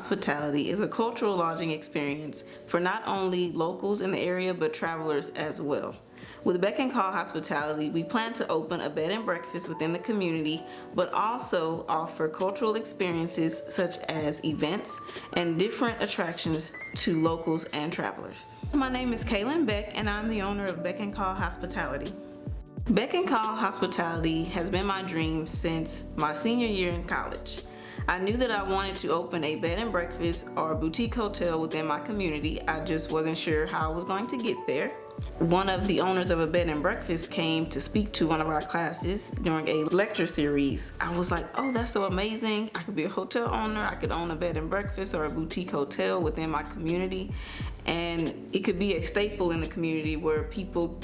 Hospitality is a cultural lodging experience for not only locals in the area but travelers as well. With Beck&Call Hospitality, we plan to open a bed and breakfast within the community, but also offer cultural experiences such as events and different attractions to locals and travelers. My name is Kaylin Beck, and I'm the owner of Beck&Call Hospitality. Beck&Call Hospitality has been my dream since my senior year in college. I knew that I wanted to open a bed and breakfast or a boutique hotel within my community. I just wasn't sure how I was going to get there. One of the owners of a bed and breakfast came to speak to one of our classes during a lecture series. I was like, oh, that's so amazing. I could be a hotel owner. I could own a bed and breakfast or a boutique hotel within my community. And it could be a staple in the community where people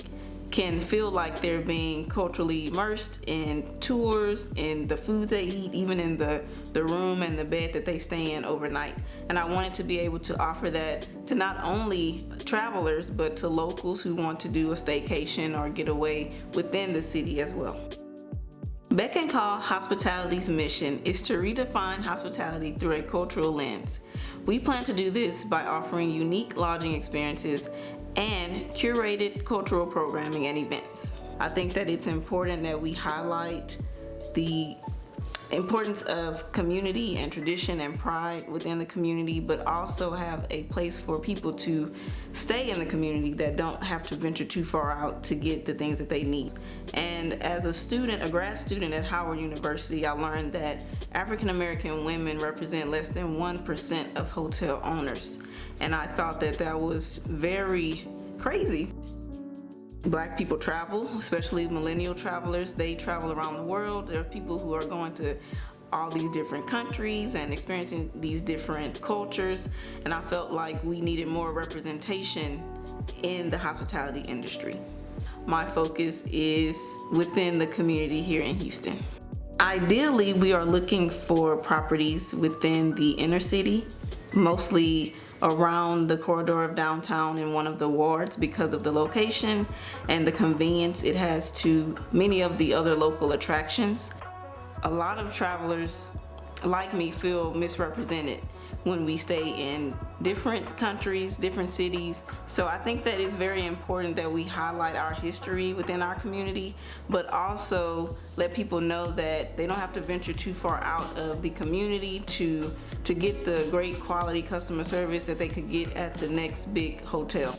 can feel like they're being culturally immersed in tours, in the food they eat, even in the room and the bed that they stay in overnight. And I wanted to be able to offer that to not only travelers, but to locals who want to do a staycation or get away within the city as well. Beck&Call Hospitality's mission is to redefine hospitality through a cultural lens. We plan to do this by offering unique lodging experiences and curated cultural programming and events. I think that it's important that we highlight the importance of community and tradition and pride within the community, but also have a place for people to stay in the community that don't have to venture too far out to get the things that they need. And as a student, a grad student at Howard University, I learned that African American women represent less than 1% of hotel owners. And I thought that that was very crazy. Black people travel, especially millennial travelers. They travel around the world. There are people who are going to all these different countries and experiencing these different cultures. And I felt like we needed more representation in the hospitality industry. My focus is within the community here in Houston. Ideally, we are looking for properties within the inner city, mostly around the corridor of downtown in one of the wards because of the location and the convenience it has to many of the other local attractions. A lot of travelers like me feel misrepresented when we stay in different countries, different cities. So I think that it's very important that we highlight our history within our community, but also let people know that they don't have to venture too far out of the community to get the great quality customer service that they could get at the next big hotel.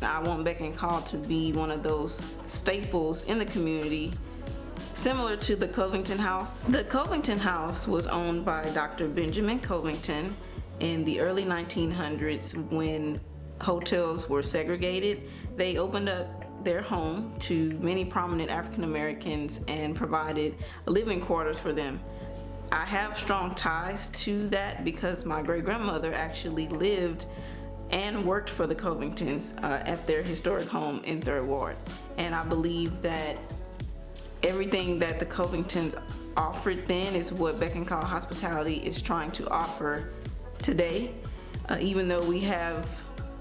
I want Beck&Call to be one of those staples in the community, similar to the Covington House. The Covington House was owned by Dr. Benjamin Covington in the early 1900s when hotels were segregated. They opened up their home to many prominent African Americans and provided living quarters for them. I have strong ties to that because my great-grandmother actually lived and worked for the Covingtons at their historic home in 3rd Ward. And I believe that everything that the Covingtons offered then is what Beck&Call Hospitality is trying to offer today. Even though we have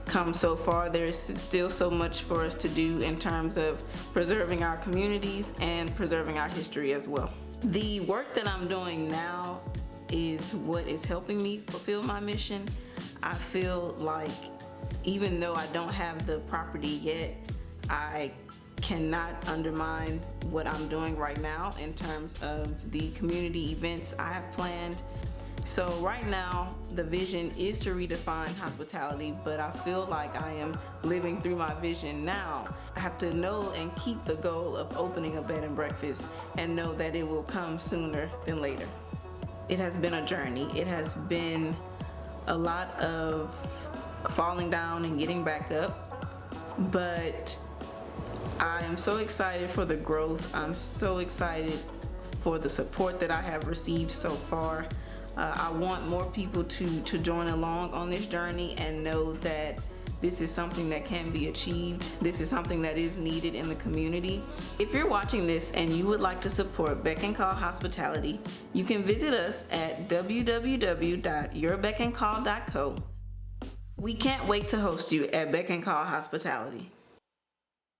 come so far, there's still so much for us to do in terms of preserving our communities and preserving our history as well. The work that I'm doing now is what is helping me fulfill my mission. I feel like even though I don't have the property yet, I cannot undermine what I'm doing right now in terms of the community events I have planned. So right now, the vision is to redefine hospitality, but I feel like I am living through my vision now. I have to know and keep the goal of opening a bed and breakfast and know that it will come sooner than later. It has been a journey. It has been a lot of falling down and getting back up, but I am so excited for the growth. I'm so excited for the support that I have received so far. I want more people to join along on this journey and know that this is something that can be achieved. This is something that is needed in the community. If you're watching this and you would like to support Beck&Call Hospitality, you can visit us at www.yourbeckandcall.co. We can't wait to host you at Beck&Call Hospitality.